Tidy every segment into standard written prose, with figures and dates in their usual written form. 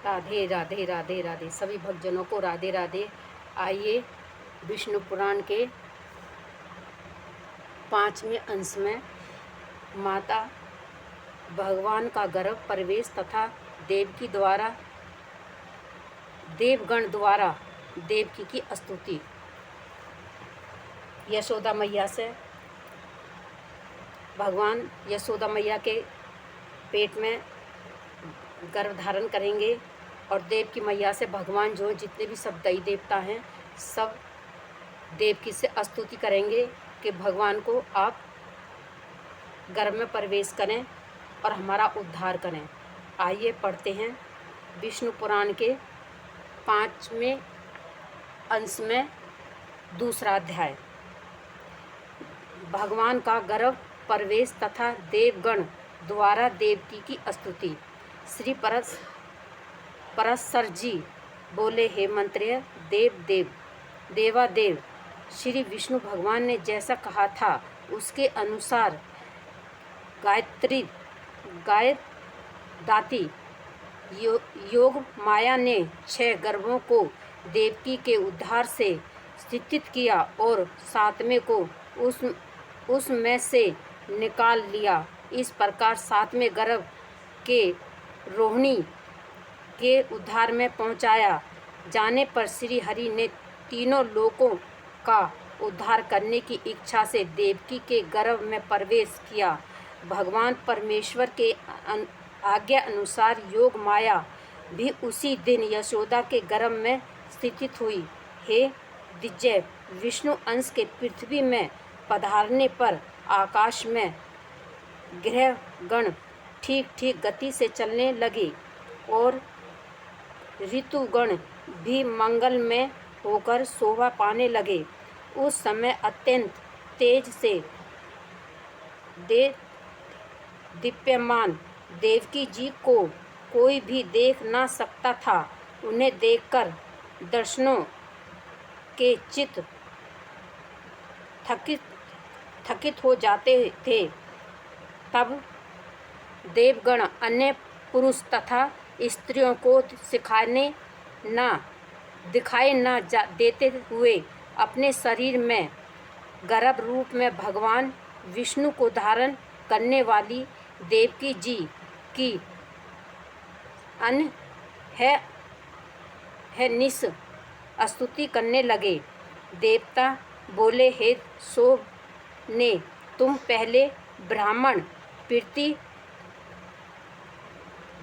राधे राधे राधे राधे। सभी भक्तजनों को राधे राधे। आइए विष्णु पुराण के 5वें अंश में माता भगवान का गर्भ प्रवेश तथा देवकी द्वारा देवगण द्वारा देवकी की स्तुति। यशोदा मैया से भगवान यशोदा मैया के पेट में गर्भ धारण करेंगे और देवकी मैया से भगवान जो जितने भी सब देवी देवता हैं सब देवकी से स्तुति करेंगे कि भगवान को आप गर्भ में प्रवेश करें और हमारा उद्धार करें। आइए पढ़ते हैं विष्णु पुराण के 5वें अंश में दूसरा अध्याय। भगवान का गर्भ प्रवेश तथा देवगण द्वारा देवकी की स्तुति। श्री पराशर जी बोले, हे मंत्र्य देवादेव श्री विष्णु भगवान ने जैसा कहा था उसके अनुसार गायदाती योग माया ने 6 गर्भों को देवकी के उद्धार से स्थित किया और 7वें को उसमें से निकाल लिया। इस प्रकार 7वें गर्भ के रोहिणी के उद्धार में पहुंचाया जाने पर श्री हरि ने तीनों लोकों का उद्धार करने की इच्छा से देवकी के गर्भ में प्रवेश किया। भगवान परमेश्वर के आज्ञा अनुसार योग माया भी उसी दिन यशोदा के गर्भ में स्थित हुई। हे दिग्विजय, विष्णु अंश के पृथ्वी में पधारने पर आकाश में ग्रहगण ठीक ठीक गति से चलने लगे और ऋतुगण भी मंगल में होकर शोभा पाने लगे। उस समय अत्यंत तेज से दीप्यमान देवकी जी को कोई भी देख ना सकता था। उन्हें देखकर दर्शनों के चित्त थकित हो जाते थे। तब देवगण अन्य पुरुष तथा स्त्रियों को दिखाई न देते हुए अपने शरीर में गर्भ रूप में भगवान विष्णु को धारण करने वाली देवकी जी की अहनिश स्तुति करने लगे। देवता बोले, हे शोभ ने तुम पहले ब्राह्मण प्रीति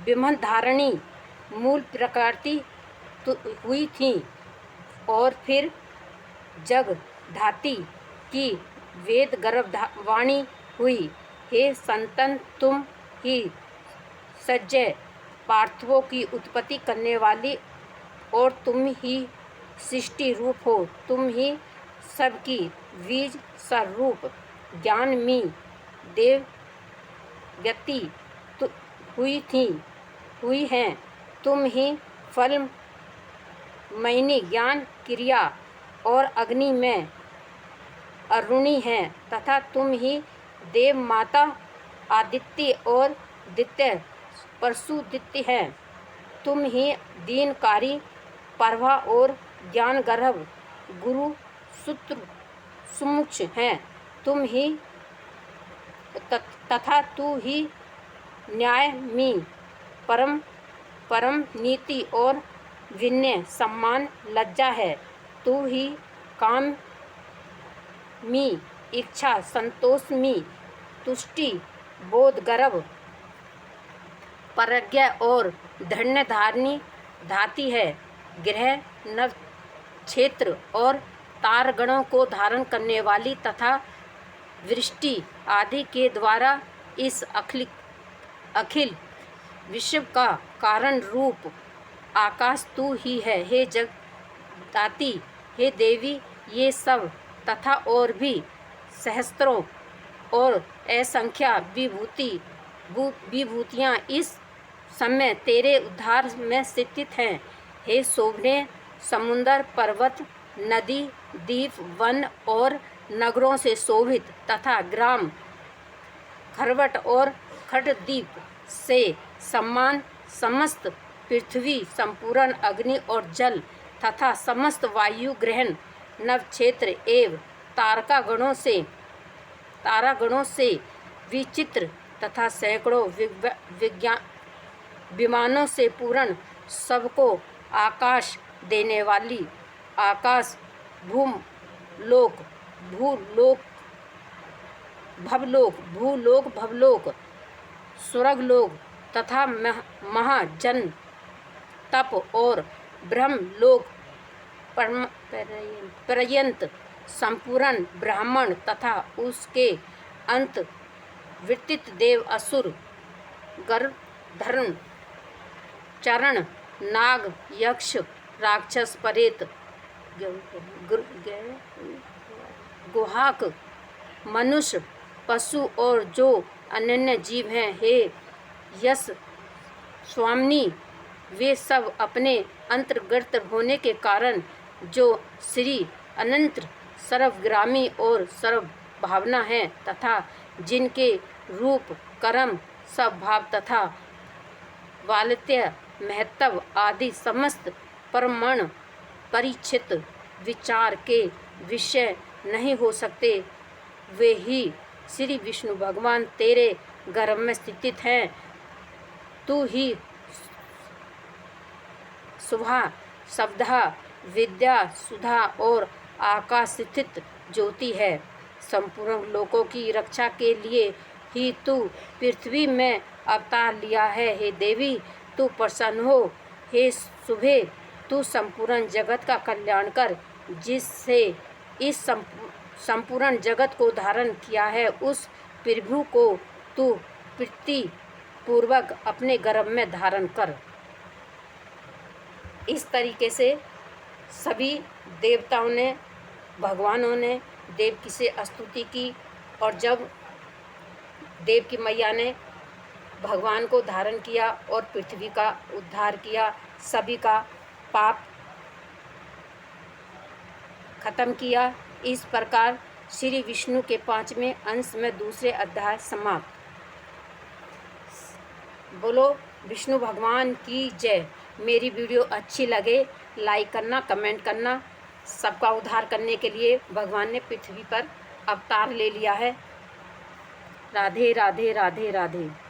विमल धारणी मूल प्रकृति हुई थी और फिर जगधाती की वेद गर्भवाणी हुई। हे संतन, तुम ही सज्जय पार्थवों की उत्पत्ति करने वाली और तुम ही सृष्टि रूप हो। तुम ही सबकी बीज स्वरूप ज्ञान में देवगति हुई हैं। तुम ही फल मैंने ज्ञान क्रिया और अग्नि में अरुणी हैं तथा तुम ही देव माता आदित्य और दित्य परशुदित्य हैं। तुम ही दीनकारी प्रभा और ज्ञान गर्भ गुरु सूत्र सुमुच हैं। तुम ही तथा तू ही न्याय में परम नीति और विनय सम्मान लज्जा है। तू ही काम में इच्छा संतोष में तुष्टि बोध गर्भ प्रज्ञा और धन्य धारणी धाती है। ग्रह नक्षत्र और तारगणों को धारण करने वाली तथा वृष्टि आदि के द्वारा इस अखिल विश्व का कारण रूप आकाश तू ही है। हे जगदाती, हे देवी, ये सब तथा और भी सहस्त्रों और असंख्या विभूतियाँ इस समय तेरे उद्धार में स्थित हैं। हे शोभने समुद्र पर्वत नदी द्वीप वन और नगरों से शोभित तथा ग्राम खरवट और खटद्वीप से सम्मान समस्त पृथ्वी, संपूर्ण अग्नि और जल तथा समस्त वायु ग्रहण, नक्षत्र एवं तारागणों से विचित्र तथा सैकड़ों विमानों से पूर्ण, सबको आकाश देने वाली, आकाश, भूलोक, भवलोक, स्वर्गलोक तथा महाजन तप और ब्रह्मलोक पर्यंत संपूर्ण ब्राह्मण तथा उसके अंत वृत्तित देव, असुर, गंधर्व, चरण, नाग, यक्ष, राक्षस, प्रेत, गुहाक, मनुष्य, पशु और जो अन्य जीव हैं, हे यश स्वामिनी, वे सब अपने अंतर्गत होने के कारण जो श्री अनंत, सर्वग्रामी और सर्वभावना हैं तथा जिनके रूप, कर्म, स्वभाव तथा वालत्य, महत्व आदि समस्त परमाणु परिचित विचार के विषय नहीं हो सकते, वे ही श्री विष्णु भगवान तेरे गर्भ में स्थित हैं। तू ही शुभा, शब्दा, विद्या, सुधा और आकाश स्थित ज्योति है। संपूर्ण लोकों की रक्षा के लिए ही तू पृथ्वी में अवतार लिया है। हे देवी, तू प्रसन्न हो। हे शुभे, तू संपूर्ण जगत का कल्याण कर। जिससे इस संपूर्ण जगत को धारण किया है, उस प्रभु को तू प्रीति पूर्वक अपने गर्भ में धारण कर। इस तरीके से सभी देवताओं ने, भगवानों ने देवकी से स्तुति की, और जब देवकी मैया ने भगवान को धारण किया और पृथ्वी का उद्धार किया, सभी का पाप खत्म किया। इस प्रकार श्री विष्णु के 5वें अंश में दूसरे अध्याय समाप्त। बोलो विष्णु भगवान की जय। मेरी वीडियो अच्छी लगे लाइक करना, कमेंट करना। सबका उद्धार करने के लिए भगवान ने पृथ्वी पर अवतार ले लिया है। राधे राधे राधे राधे।